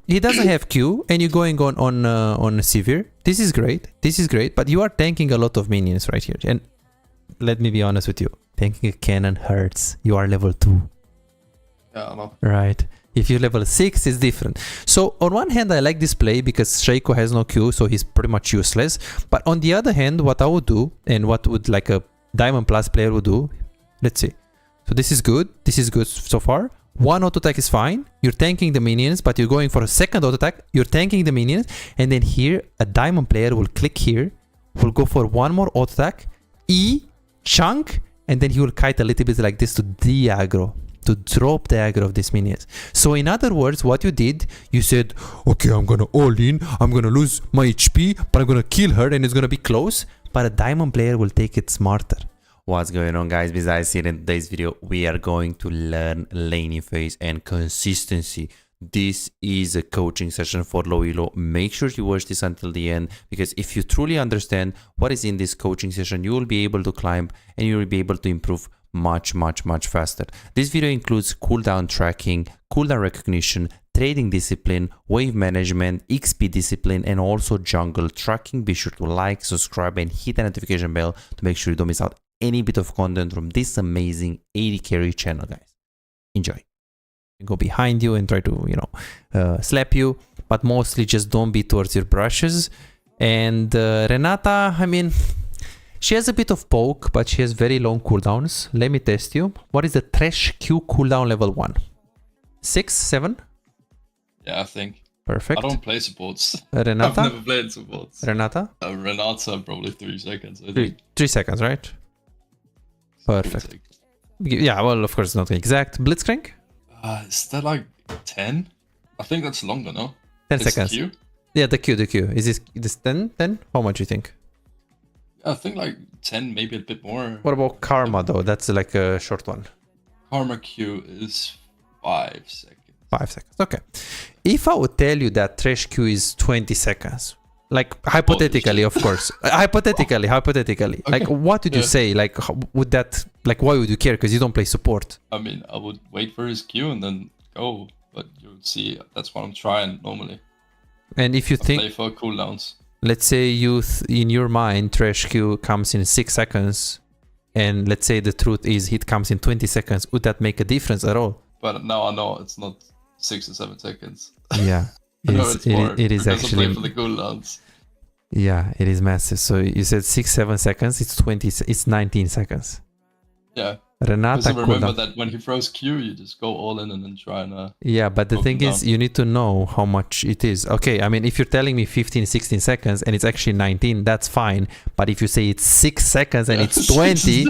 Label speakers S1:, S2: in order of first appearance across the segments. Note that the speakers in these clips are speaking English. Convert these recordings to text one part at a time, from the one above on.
S1: he doesn't have Q, and you're going on severe. This is great. This is great, but you are tanking a lot of minions right here. And let me be honest with you, tanking a cannon hurts. You are level 2.
S2: Yeah, I know.
S1: Right. If you're level 6, it's different. So on one hand, I like this play because Shaco has no Q, so he's pretty much useless. But on the other hand, what I would do, and what would like a Diamond Plus player would do, let's see. So this is good. This is good so far. One auto attack is fine. You're tanking the minions, but you're going for a second auto attack. You're tanking the minions, and then here a Diamond player will click here, will go for one more auto attack, E, chunk, and then he will kite a little bit like this to de-aggro, to drop the aggro of these minions. So in other words, what you did, you said, okay, I'm gonna all in, I'm gonna lose my HP, but I'm gonna kill her and it's gonna be close. But a Diamond player will take it smarter. What's going on, guys? Besides here in today's video, we are going to learn laning phase and consistency. This is a coaching session for low elo. Make sure you watch this until the end, because if you truly understand what is in this coaching session, you will be able to climb and you will be able to improve much faster. This video includes cooldown tracking, cooldown recognition, trading discipline, wave management, XP discipline, and also jungle tracking. Be sure to like, subscribe, and hit the notification bell to make sure you don't miss out any bit of content from this amazing 80 carry channel, guys. Enjoy. Go behind you and try to, you know, slap you, but mostly just don't be towards your brushes. And Renata, I mean, she has a bit of poke, but she has very long cooldowns. Let me test you. What is the Thresh Q cooldown level 1? 6, 7?
S2: Yeah, I think.
S1: Perfect.
S2: I don't play supports.
S1: Renata?
S2: I've never played supports.
S1: Renata?
S2: Renata, probably 3 seconds. I think.
S1: 3 seconds, right? Perfect. Yeah, well, of course, not exact. Blitzcrank?
S2: Is that like 10? I think that's longer, no?
S1: 10
S2: It's
S1: seconds.
S2: Q?
S1: Yeah, the Q. Is this 10? 10? How much do you think?
S2: I think like 10, maybe a bit more.
S1: What about Karma, though? That's like a short one.
S2: Karma Q is 5 seconds.
S1: 5 seconds. Okay. If I would tell you that Thresh Q is 20 seconds, like hypothetically, of course, hypothetically,
S2: Okay.
S1: like what would you say? Like, would that, like, why would you care? Because you don't play support.
S2: I mean, I would wait for his Q and then go, but you'll see, that's what I'm trying normally.
S1: And if you
S2: I
S1: think,
S2: play for cooldowns.
S1: let's say you, in your mind, Thresh Q comes in 6 seconds, and let's say the truth is it comes in 20 seconds, would that make a difference at all?
S2: But now I know it's not 6 or 7 seconds.
S1: Yeah. It is actually,
S2: I play for the cooldowns.
S1: yeah, it is massive. So you said 6-7 seconds, it's 19 seconds.
S2: Yeah.
S1: Renata
S2: Because remember
S1: cooldown.
S2: that when he throws Q, you just go all in and then try and
S1: Yeah, but the
S2: broke
S1: thing
S2: them
S1: is,
S2: down.
S1: you need to know how much it is. Okay, I mean, if you're telling me 15-16 seconds and it's actually 19, that's fine. But if you say it's 6 seconds and it's 20,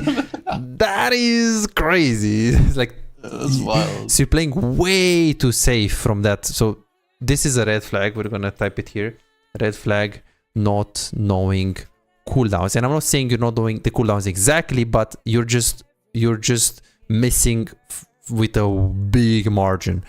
S1: that is crazy. It's like,
S2: that's wild.
S1: so you're playing way too safe from that. So this is a red flag. We're gonna type it here. Red flag, not knowing cooldowns. And I'm not saying you're not knowing the cooldowns exactly, but you're just missing with a big margin.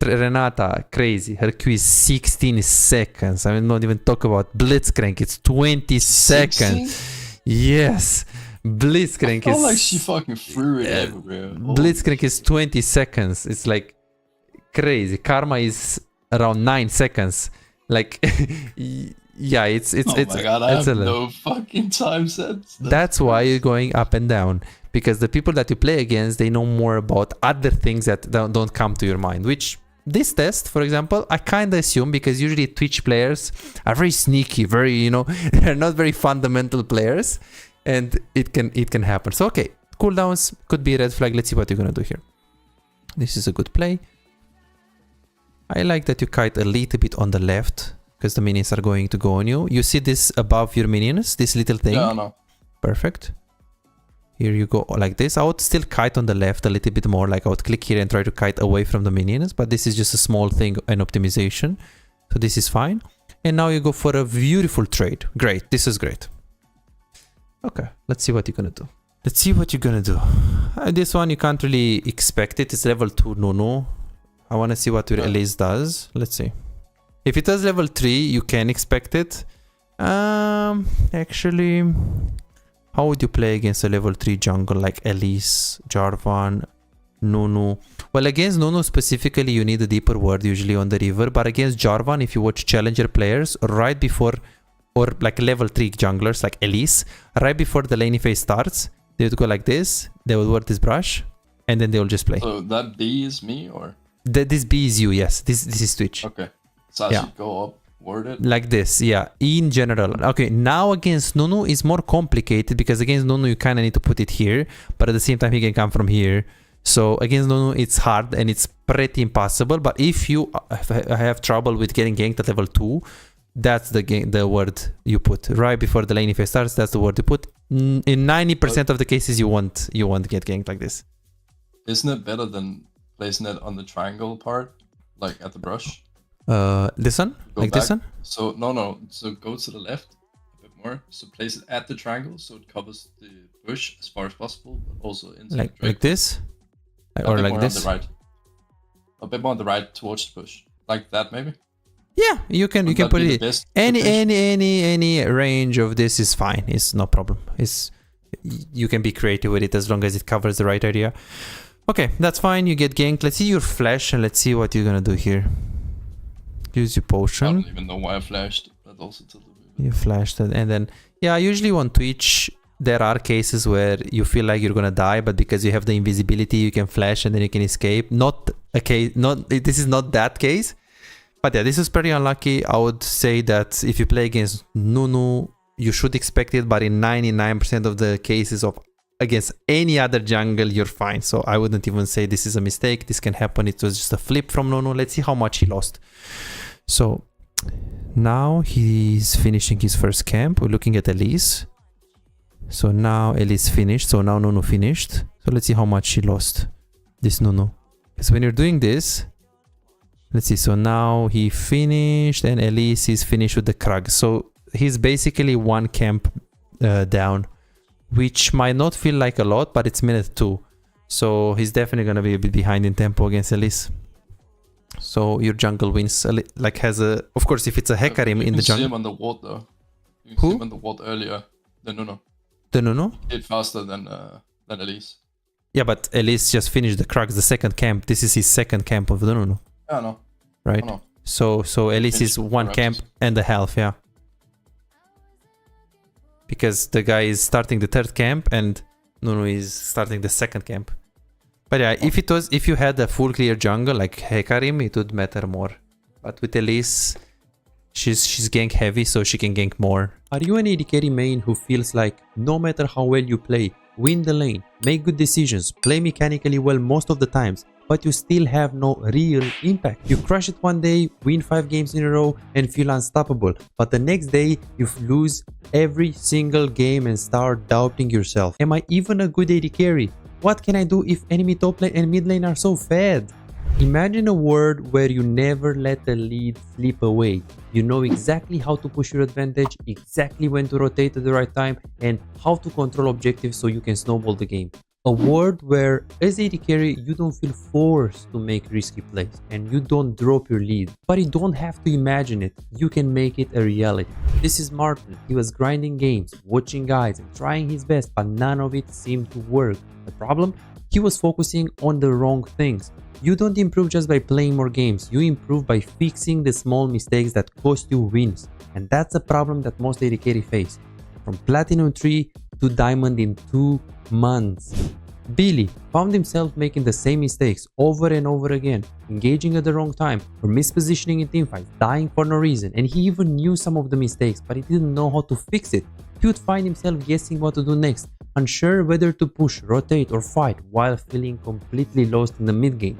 S1: Renata, crazy. Her Q is 16 seconds. I mean, not even talk about Blitzcrank. It's 20 seconds.
S2: 16?
S1: Yes. Blitzcrank
S2: I
S1: is...
S2: felt like she fucking threw it everywhere.
S1: Blitzcrank is 20 seconds. It's like crazy. Karma is around 9 seconds. Like, yeah, it's
S2: Oh my god, I
S1: it's
S2: have
S1: a lot.
S2: no fucking time sense.
S1: That's why you're going up and down, because the people that you play against, they know more about other things that don't come to your mind, which this test, for example, I kind of assume, because usually Twitch players are very sneaky, very, you know, they're not very fundamental players, and it can happen. So okay, cooldowns could be a red flag. Let's see what you're gonna do here. This is a good play. I like that you kite a little bit on the left, because the minions are going to go on you. You see this above your minions, this little thing?
S2: Yeah, I know.
S1: Perfect. Here you go like this. I would still kite on the left a little bit more, like I would click here and try to kite away from the minions, but this is just a small thing, an optimization. So this is fine. And now you go for a beautiful trade. Great, this is great. Okay, let's see what you're gonna do. Let's see what you're gonna do. This one you can't really expect it. It's level 2 Nunu. I wanna see what your Elise does. Let's see. If it does level 3, you can expect it. Actually, how would you play against a level 3 jungle like Elise, Jarvan, Nunu. Well, against Nunu specifically, you need a deeper word usually on the river. But against Jarvan, if you watch challenger players, right before, or like level 3 junglers like Elise, right before the laning phase starts, they would go like this, they would word this brush, and then they will just play.
S2: So that B is me, or?
S1: This B is you, yes. This is Twitch.
S2: Okay. So I should go up, word it?
S1: Like this, yeah, in general. Okay, now against Nunu is more complicated because against Nunu you kind of need to put it here, but at the same time he can come from here. So against Nunu it's hard and it's pretty impossible, but if you have trouble with getting ganked at level 2, that's the word you put. Right before the laning phase starts, that's the word you put. In 90% of the cases you won't get ganked like this.
S2: Isn't it better than placing it on the triangle part, like at the brush?
S1: This one?
S2: Go
S1: like
S2: back.
S1: this one?
S2: So no. So go to the left a bit more. So place it at the triangle so it covers the bush as far as possible, but also inside
S1: like this?
S2: A
S1: Or
S2: bit
S1: like
S2: more
S1: this?
S2: on the right. A bit more on the right towards the bush. Like that maybe?
S1: Yeah, you can put it any range of this is fine. It's no problem. You can be creative with it as long as it covers the right area. Okay, that's fine. You get ganked. Let's see your flash and let's see what you're gonna do here. Use your potion.
S2: I don't even know why I flashed. That also tells a bit.
S1: You flashed it, and then yeah, usually on Twitch there are cases where you feel like you're gonna die, but because you have the invisibility, you can flash and then you can escape. Not a case. This is not that case. But yeah, this is pretty unlucky. I would say that if you play against Nunu, you should expect it, but in 99% of the cases of against any other jungle, you're fine. So I wouldn't even say this is a mistake. This can happen. It was just a flip from Nunu. Let's see how much he lost. So now he's finishing his first camp. We're looking at Elise. So now Elise finished. So now Nunu finished. So let's see how much he lost, this Nunu. So when you're doing this, let's see, so now he finished and Elise is finished with the Krug. So he's basically one camp down, which might not feel like a lot, but it's minute 2. So he's definitely going to be a bit behind in tempo against Elise. So your jungle wins, like has a, of course, if it's a Hecarim in the jungle.
S2: You can see him on the ward though. You can see him on the ward earlier than Nunu.
S1: The Nunu?
S2: He did faster than Elise.
S1: Yeah, but Elise just finished the Krug, the second camp. This is his second camp of the Nunu.
S2: Yeah, no.
S1: Right?
S2: No.
S1: So Elise is one camp and a half, yeah. Because the guy is starting the third camp and Nunu is starting the second camp. But yeah, if you had a full clear jungle like Hecarim, it would matter more. But with Elise, she's gank heavy, so she can gank more. Are you an AD carry main who feels like no matter how well you play, win the lane, make good decisions, play mechanically well most of the times, but you still have no real impact? You crush it one day, win 5 games in a row and feel unstoppable, but the next day you lose every single game and start doubting yourself. Am I even a good AD carry? What can I do if enemy top lane and mid lane are so fed? Imagine a world where you never let a lead slip away. You know exactly how to push your advantage, exactly when to rotate at the right time, and how to control objectives so you can snowball the game. A world where as AD carry you don't feel forced to make risky plays and you don't drop your lead. But you don't have to imagine it, you can make it a reality. This is Martin. He was grinding games, watching guides and trying his best, but none of it seemed to work. The problem? He was focusing on the wrong things. You don't improve just by playing more games, you improve by fixing the small mistakes that cost you wins. And that's a problem that most AD carry face. From Platinum 3 to Diamond in 2 months. Billy found himself making the same mistakes over and over again, engaging at the wrong time, or mispositioning in teamfights, dying for no reason, and he even knew some of the mistakes, but he didn't know how to fix it. He would find himself guessing what to do next, unsure whether to push, rotate, or fight, while feeling completely lost in the mid-game.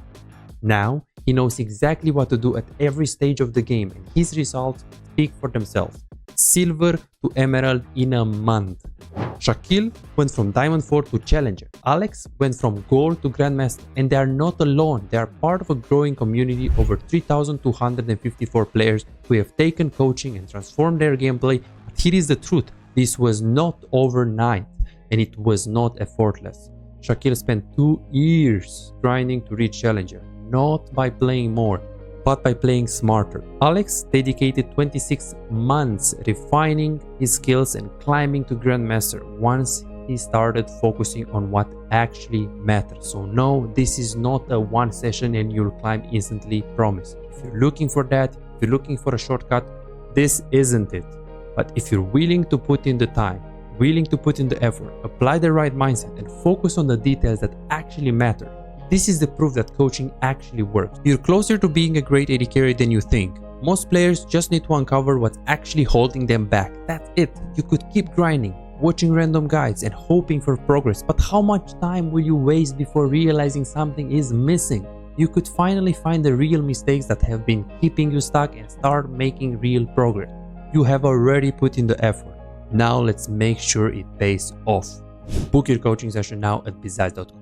S1: Now, he knows exactly what to do at every stage of the game, and his results speak for themselves. Silver to Emerald in a month. Shaquille went from Diamond 4 to Challenger. Alex went from Gold to Grandmaster, and they are not alone. They are part of a growing community of over 3,254 players who have taken coaching and transformed their gameplay. But here is the truth. This was not overnight, and it was not effortless. Shaquille spent 2 years grinding to reach Challenger, not by playing more, but by playing smarter. Alex dedicated 26 months refining his skills and climbing to Grandmaster. Once he started focusing on what actually matters. So no, this is not a one session and you'll climb instantly, promise. If you're looking for that, if you're looking for a shortcut, this isn't it. But if you're willing to put in the time, willing to put in the effort, apply the right mindset and focus on the details that actually matter, this is the proof that coaching actually works. You're closer to being a great AD carry than you think. Most players just need to uncover what's actually holding them back. That's it. You could keep grinding, watching random guides and hoping for progress, but how much time will you waste before realizing something is missing? You could finally find the real mistakes that have been keeping you stuck and start making real progress. You have already put in the effort. Now let's make sure it pays off. Book your coaching session now at bizaz.com.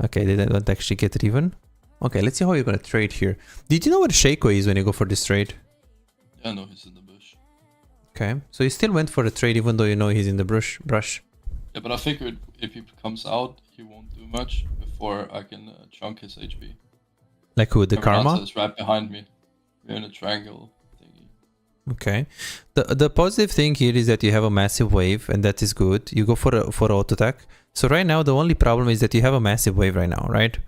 S1: Okay, they don't actually get it even. Okay, let's see how you're gonna trade here. Did you know where SoloQ is when you go for this trade?
S2: Yeah, no, he's in the bush.
S1: Okay, so you still went for the trade even though you know he's in the brush.
S2: Yeah, but I figured if he comes out, he won't do much before I can chunk his HP.
S1: Like who? The
S2: Everyone
S1: Karma?
S2: else is right behind me. We're in a triangle thingy.
S1: Okay. The positive thing here is that you have a massive wave and that is good. You go for auto attack. So right now the only problem is that you have a massive wave right now, right?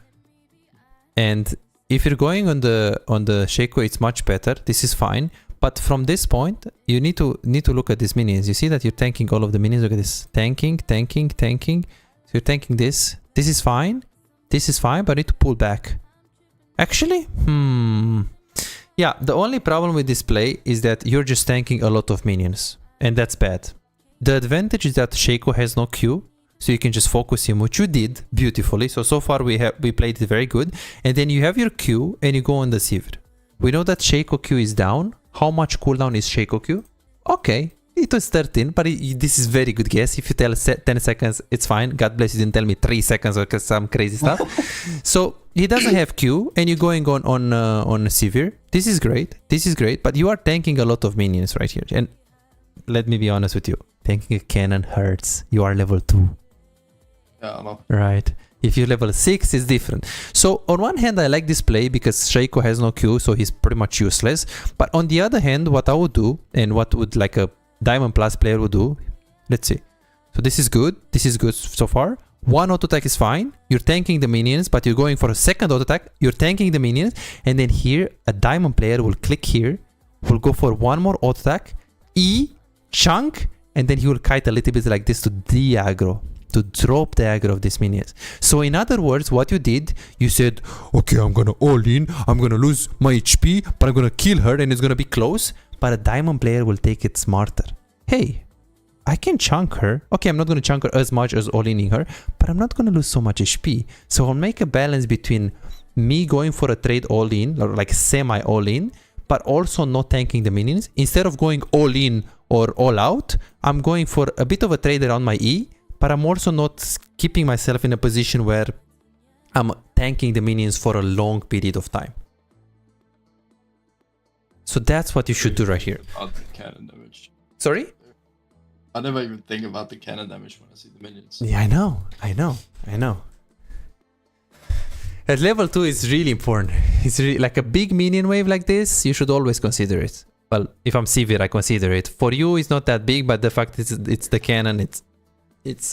S1: And if you're going on the SoloQ, it's much better. This is fine. But from this point, you need to look at these minions. You see that you're tanking all of the minions. Look at this. Tanking. So you're tanking this. This is fine. But I need to pull back. Actually, yeah, the only problem with this play is that you're just tanking a lot of minions. And that's bad. The advantage is that SoloQ has no Q. So you can just focus him, which you did beautifully. So far we played it very good. And then you have your Q and you go on the Sivir. We know that SoloQ Q is down. How much cooldown is SoloQ Q? Okay, it was 13, but this is very good guess. If you tell 10 seconds, it's fine. God bless you didn't tell me 3 seconds or some crazy stuff. So he doesn't have Q and you're going on Sivir. This is great, but you are tanking a lot of minions right here. And let me be honest with you, tanking a cannon hurts. You are level 2.
S2: Yeah, I know.
S1: Right. If you're level 6, it's different. So on one hand, I like this play because SoloQ has no Q, so he's pretty much useless. But on the other hand, what I would do, and what would like a Diamond Plus player would do, let's see. So this is good. This is good so far. One auto attack is fine. You're tanking the minions, but you're going for a second auto attack. You're tanking the minions. And then here, a Diamond player will click here, will go for one more auto attack, E, chunk, and then he will kite a little bit like this to de-aggro, to drop the aggro of these minions. So in other words, what you did, you said, okay, I'm gonna all in, I'm gonna lose my HP, but I'm gonna kill her and it's gonna be close. But a Diamond player will take it smarter. Hey, I can chunk her. Okay, I'm not gonna chunk her as much as all-inning her, but I'm not gonna lose so much HP. So I'll make a balance between me going for a trade all-in, or like semi all-in, but also not tanking the minions. Instead of going all-in or all-out, I'm going for a bit of a trade around my E, but I'm also not keeping myself in a position where I'm tanking the minions for a long period of time. So that's what you should do right here.
S2: About the cannon damage.
S1: Sorry?
S2: I never even think about the cannon damage when I see the minions.
S1: Yeah, I know. At level 2 is really important. It's really like a big minion wave like this, you should always consider it. Well, if I'm Sivir, I consider it. For you, it's not that big, but the fact is it's the cannon, it's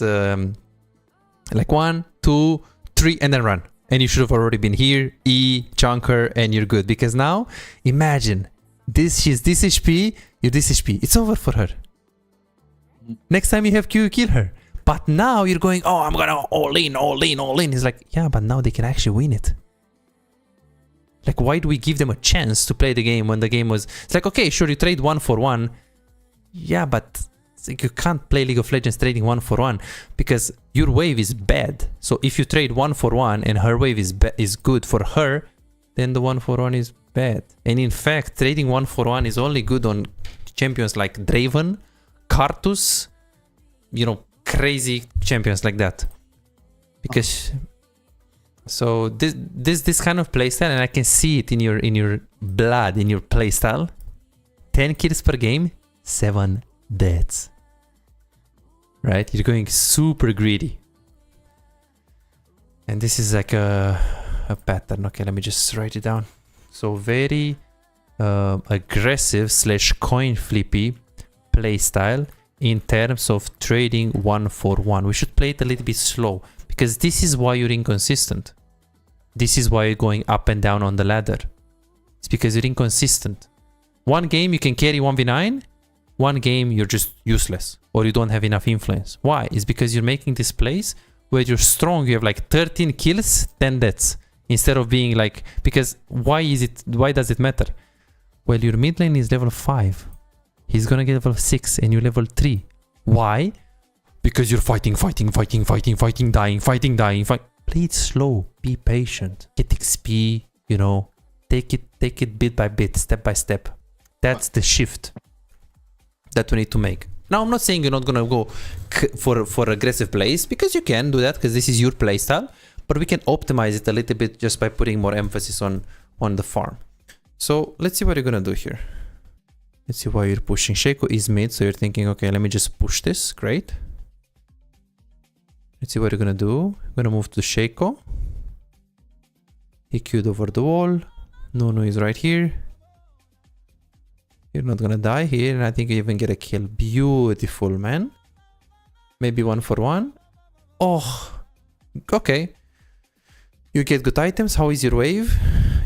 S1: like 1, 2, 3 and then run. And you should have already been here, E, chunker, and you're good. Because now, imagine, she's this HP, you're this HP. It's over for her. Next time you have Q, you kill her. But now you're going, oh, I'm gonna all in. It's like, yeah, but now they can actually win it. Like, why do we give them a chance to play the game when the game was... It's like, okay, sure, you trade 1 for 1. Yeah, but it's like you can't play League of Legends trading 1 for 1 because your wave is bad. So if you trade 1 for 1 and her wave is good for her, then the 1 for 1 is bad. And in fact, trading 1 for 1 is only good on champions like Draven, Karthus, you know, crazy champions like that. Because... So this kind of playstyle, and I can see it in your blood, in your playstyle. 10 kills per game, 7 deaths. Right? You're going super greedy. And this is like a pattern. Okay, let me just write it down. So very aggressive / coin flippy playstyle. in terms of trading 1-for-1. We should play it a little bit slow, because this is why you're inconsistent. This is why you're going up and down on the ladder. It's because you're inconsistent. One game you can carry 1v9, one game you're just useless, or you don't have enough influence. Why? It's because you're making this plays where you're strong, you have like 13 kills, 10 deaths, instead of being like, because why does it matter? Well, your mid lane is level 5. He's gonna get level 6 and you're level 3. Why? Because you're fighting, dying. Play it slow, be patient, get XP, you know, take it bit by bit, step by step. That's the shift that we need to make. Now, I'm not saying you're not gonna go for aggressive plays, because you can do that, because this is your playstyle, but we can optimize it a little bit just by putting more emphasis on the farm. So let's see what you're gonna do here. Let's see why you're pushing. SoloQ is mid, so you're thinking, okay, let me just push this. Great. Let's see what you're gonna do. I'm gonna move to SoloQ. He queued over the wall. Nunu is right here. You're not gonna die here, and I think you even get a kill. Beautiful, man. Maybe 1-for-1. Oh, okay. You get good items. How is your wave?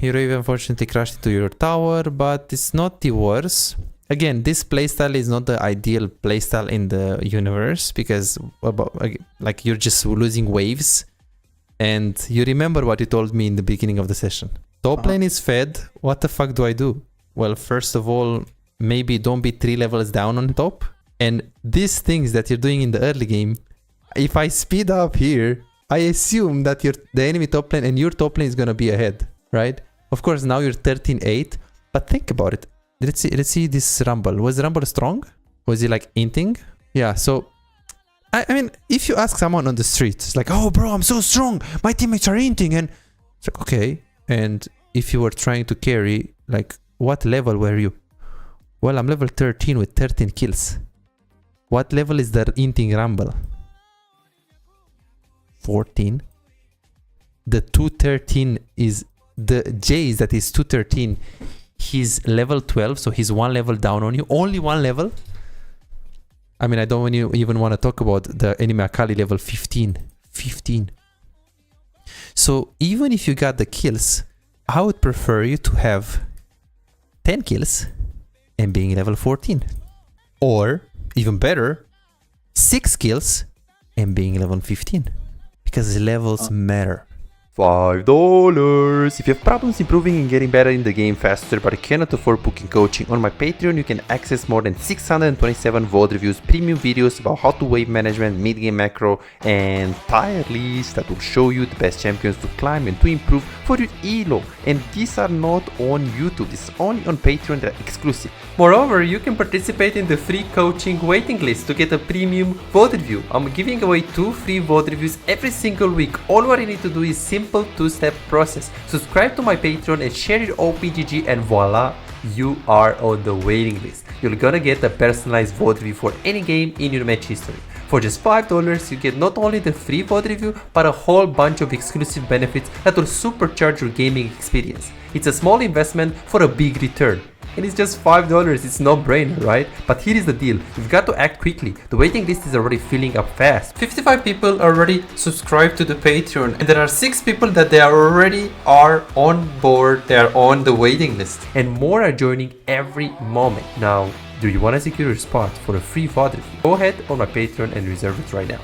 S1: Your wave unfortunately crashed into your tower, but it's not the worst. Again, this playstyle is not the ideal playstyle in the universe, because like you're just losing waves. And you remember what you told me in the beginning of the session. Top lane is fed. What the fuck do I do? Well, first of all, maybe don't be 3 levels down on top. And these things that you're doing in the early game, if I speed up here, I assume that the enemy top lane and your top lane is gonna be ahead, right? Of course, now you're 13-8, but think about it. Let's see this Rumble. Was Rumble strong? Was he like inting? Yeah, so I mean, if you ask someone on the street, it's like, oh bro, I'm so strong, my teammates are inting, and it's like, okay. And if you were trying to carry, like, what level were you? Well, I'm level 13 with 13 kills. What level is the inting Rumble? 14. The 213 is the Jace that is 213. He's level 12, so he's 1 level down on you. Only 1 level. I mean, I don't even want to talk about the enemy Akali level 15. 15. So even if you got the kills, I would prefer you to have 10 kills and being level 14. Or, even better, 6 kills and being level 15. Because levels matter. $5. If you have problems improving and getting better in the game faster but cannot afford booking coaching, on my Patreon you can access more than 627 VOD reviews, premium videos about how to wave management, mid-game macro, and tier lists that will show you the best champions to climb and to improve for your elo. And these are not on YouTube, this is only on Patreon, they're exclusive. Moreover, you can participate in the free coaching waiting list to get a premium VOD review. I'm giving away 2 free VOD reviews every single week. All what you need to do is simple 2-step process. Subscribe to my Patreon and share your OPGG, and voila, you are on the waiting list. You're gonna get a personalized VOD review for any game in your match history. For just $5, you get not only the free VOD review, but a whole bunch of exclusive benefits that will supercharge your gaming experience. It's a small investment for a big return. And it's just $5, it's no brainer, right? But here is the deal, you've got to act quickly. The waiting list is already filling up fast. 55 people already subscribed to the Patreon, and there are 6 people that they already are on board, they are on the waiting list. And more are joining every moment. Now, do you want to secure your spot for a free VOD review? Go ahead on my Patreon and reserve it right now.